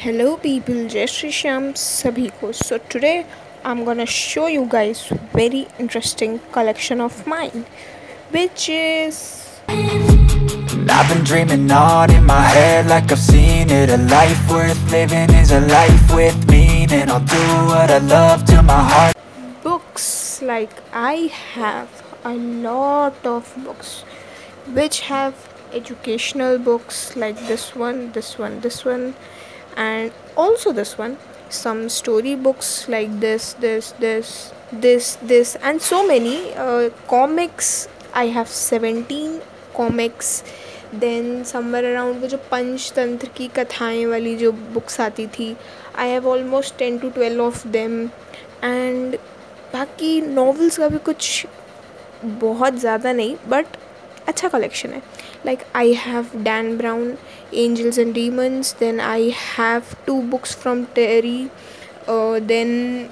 Hello people, Jai Shri Shyam sabhi ko. So today I'm gonna show you guys very interesting collection of mine, which is And I've been dreaming on in my head like I've seen it. A life worth living is a life with meaning. I'll do what I love till my heart. books. Like I have a lot of books, which have educational books like this one, and also this one. Some story books like this, and so many comics. I have 17 comics. Then somewhere around वो जो पंचतंत्र की कथाएं वाली जो books आती थी, I have almost 10 to 12 of them. And बाकी novels का भी कुछ बहुत ज़्यादा नहीं, बट अच्छा कलेक्शन है. Like I have Dan Brown, Angels and Demons. Then I have 2 books from Terry. Then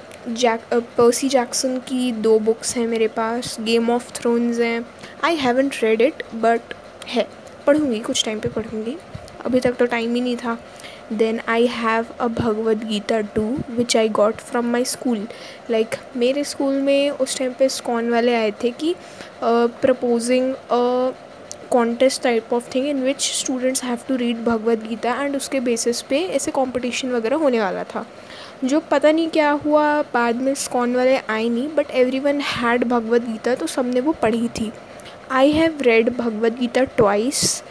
Percy Jackson की 2 books हैं मेरे पास. गेम ऑफ थ्रोन्स हैं. I haven't read it but है, पढ़ूँगी, कुछ टाइम पे पढ़ूँगी, अभी तक तो टाइम ही नहीं था. Then I have a Bhagavad Gita 2 which I got from my school. Like मेरे स्कूल में उस टाइम पे स्कॉन वाले आए थे कि proposing a contest type of thing in which students have to read Bhagavad Gita, and उसके बेसिस पे ऐसे कंपटीशन वगैरह होने वाला था. जो पता नहीं क्या हुआ, बाद में स्कॉन वाले आए नहीं, but everyone had Bhagavad Gita, तो सबने वो पढ़ी थी. I have read Bhagavad Gita twice.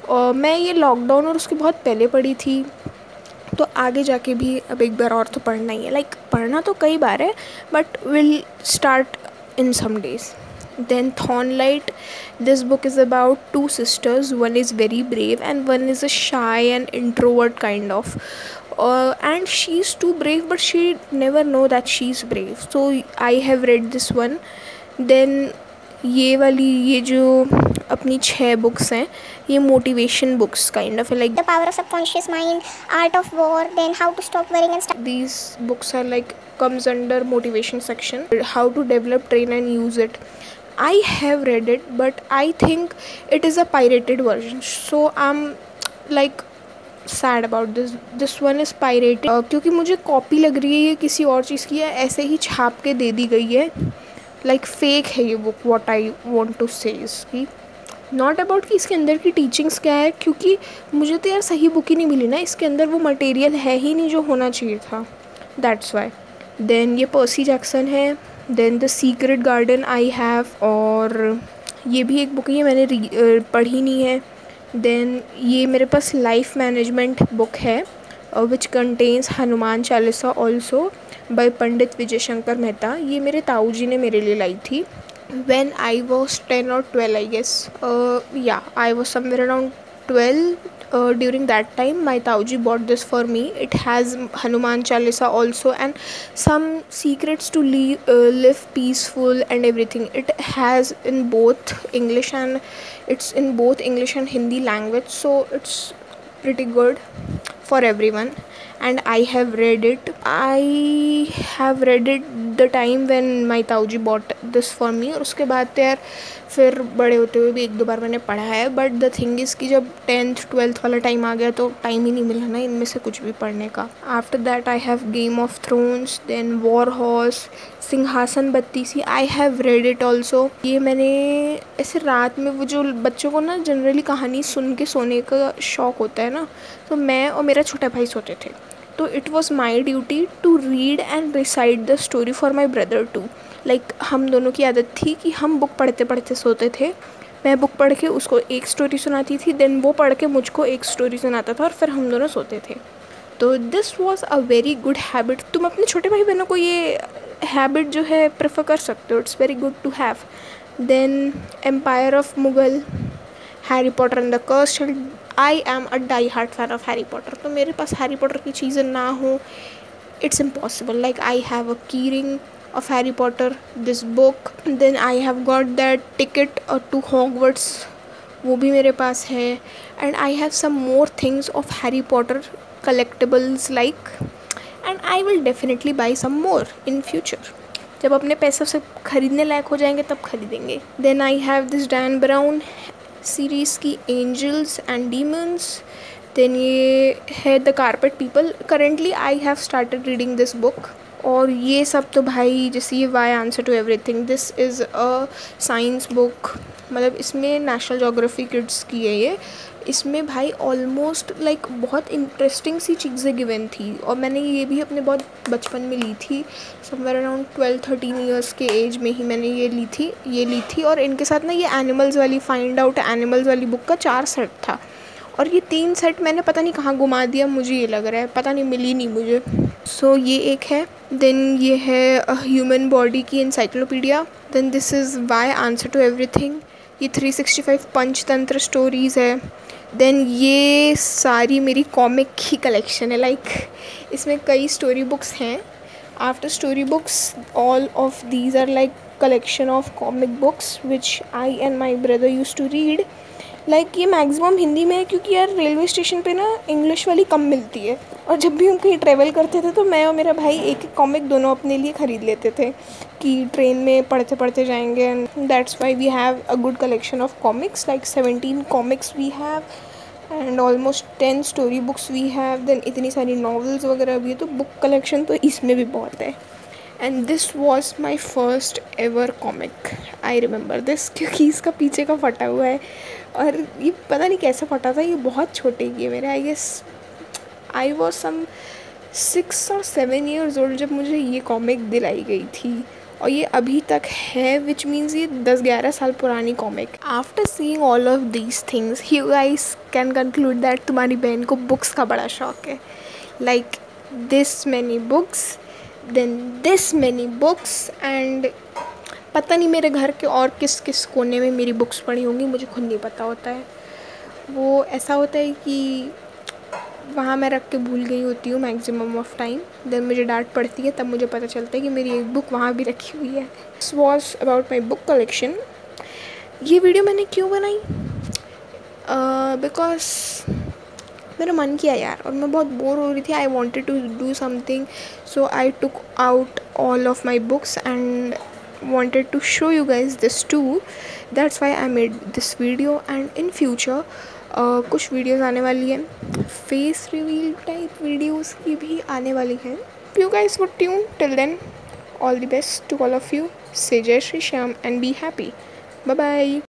और मैं ये लॉकडाउन और उसके बहुत पहले पढ़ी थी, तो आगे जाके भी अब एक बार और तो पढ़ना ही है. लाइक पढ़ना तो कई बार है, but will start in some days. Then Thornlight, this book is about 2 sisters. One is very brave and one is a shy and introvert kind of. And she's too brave, but she never know that she's brave. So I have read this one. Then ये जो अपनी 6 books हैं, ये motivation books kind of है. Like The Power of Subconscious Mind, Art of War, then How to Stop Worrying and Stuff. these books are like comes under motivation section. How to develop, train and use it. I have read it, but I think it is a pirated version, so I'm like sad about this one is pirated. क्योंकि मुझे copy लग रही है ये किसी और चीज़ की है, ऐसे ही छाप के दे दी गई है. लाइक फेक है ये book. What I want to say इसकी नॉट अबाउट कि इसके अंदर की टीचिंग्स क्या है, क्योंकि मुझे तो यार सही बुक ही नहीं मिली ना. इसके अंदर वो मटेरियल है ही नहीं जो होना चाहिए था, दैट्स वाई. देन ये पर्सी जैक्सन है. Then the Secret Garden I have, और ये भी एक बुक है, ये मैंने पढ़ी नहीं है. देन ये मेरे पास लाइफ मैनेजमेंट बुक है which contains Hanuman Chalisa also by Pandit Vijay Shankar Mehta. ये मेरे ताऊ जी ने मेरे लिए लाई थी when I was 10 or 12, I guess. Yeah, I was somewhere around 12. During that time my Tauji bought this for me. It has Hanuman Chalisa also and some secrets to live peaceful and everything. It has in both English and it's in both English and Hindi language, so it's pretty good for everyone. And I have read it. I have read it the time when my Tauji bought this for me. और उसके बाद तो यार फिर बड़े होते हुए भी 1-2 बार मैंने पढ़ा है, बट द थिंग इज़ कि जब 10th 12th वाला टाइम आ गया तो टाइम ही नहीं मिला ना इनमें से कुछ भी पढ़ने का. After that I have Game of Thrones, then War Horse, Singhasan Battisi. I have read it also. ये मैंने ऐसे रात में, वो जो बच्चों को ना जनरली कहानी सुन के सोने का शौक़ होता है ना, तो मैं और मेरा छोटा भाई सोते थे, तो it was my duty to read and recite the story for my brother too. Like हम दोनों की आदत थी कि हम बुक पढ़ते पढ़ते सोते थे. मैं बुक पढ़ के उसको एक स्टोरी सुनाती थी, देन वो पढ़ के मुझको एक स्टोरी सुनाता था, और फिर हम दोनों सोते थे. तो this was a very good habit. तुम अपने छोटे भाई बहनों को ये हैबिट जो है प्रेफर कर सकते हो. It's very good to have. Then empire of Mughal, Harry Potter and the cursed. I am a die hard fan of Harry Potter, तो मेरे पास हैरी पॉटर की चीज़ें ना हो, it's impossible. Like I have a key ring of Harry Potter, this book. Then I have got that ticket to Hogwarts, वो भी मेरे पास है. And I have some more things of Harry Potter collectibles like, and I will definitely buy some more in future. जब अपने पैसों से ख़रीदने लायक हो जाएंगे तब खरीदेंगे. Then I have this Dan Brown series की एंजल्स एंड डीमंस. देन ये है the Carpet People. Currently I have started reading this book. और ये सब तो भाई जैसे ये why answer to everything, this is a science book. मतलब इसमें नेशनल जोग्राफी किड्स की है ये. इसमें भाई ऑलमोस्ट लाइक बहुत इंटरेस्टिंग सी चीज़ें गिवन थी. और मैंने ये भी अपने बहुत बचपन में ली थी, समवेयर अराउंड 12-13 ईयर्स के एज में ही मैंने ये ली थी. और इनके साथ ना ये एनिमल्स वाली, फाइंड आउट एनिमल्स वाली बुक का 4 सेट था. और ये 3 सेट मैंने पता नहीं कहाँ घुमा दिया, मुझे ये लग रहा है, पता नहीं, मिली नहीं मुझे. सो ये एक है. देन ये है ह्यूमन बॉडी की encyclopedia. Then this is why answer to everything. ये 365 पंचतंत्र स्टोरीज़ है. देन ये सारी मेरी कॉमिक की कलेक्शन है. लाइक इसमें कई स्टोरी बुक्स हैं. After story books all of these are like collection of comic books which I and my brother use to read. Like ये मैक्सिमम हिंदी में है, क्योंकि यार रेलवे स्टेशन पे ना इंग्लिश वाली कम मिलती है. और जब भी हम कहीं ट्रैवल करते थे तो मैं और मेरा भाई एक एक कॉमिक दोनों अपने लिए ख़रीद लेते थे कि ट्रेन में पढ़ते पढ़ते जाएंगे. And that's why we have a good collection of comics. Like 17 comics we have and almost 10 story books we have. Then इतनी सारी नॉवेल्स वगैरह भी है. तो बुक कलेक्शन तो इसमें भी बहुत है. And this was my first ever comic. I remember this, क्योंकि इसका पीछे का फटा हुआ है. और ये पता नहीं कैसे फटा था, ये बहुत छोटे की है मेरे. I guess I was some 6 or 7 years old जब मुझे ये कॉमिक दिलाई गई थी. और ये अभी तक है, विच मीन्स ये 10-11 साल पुरानी comic. After seeing all of these things you guys can conclude that तुम्हारी बहन को बुक्स का बड़ा शौक है. Like this many books, then this many books. And पता नहीं मेरे घर के और किस किस कोने में मेरी बुक्स पड़ी होंगी, मुझे खुद नहीं पता होता है. वो ऐसा होता है कि वहाँ मैं रख के भूल गई होती हूँ मैक्सिमम ऑफ टाइम. देन मुझे डांट पड़ती है, तब मुझे पता चलता है कि मेरी एक बुक वहाँ भी रखी हुई है. This was about my book collection. ये वीडियो मैंने क्यों बनाई? बिकॉज मेरा मन किया यार, और मैं बहुत बोर हो रही थी. I wanted to do something, so I took out all of my books and wanted to show you guys this too. That's why I made this video. And in future कुछ videos आने वाली हैं, face reveal type videos की भी आने वाली हैं. You guys would tune. Till then, all the best to all of you. Say Jai Shri Shyam and be happy. Bye bye.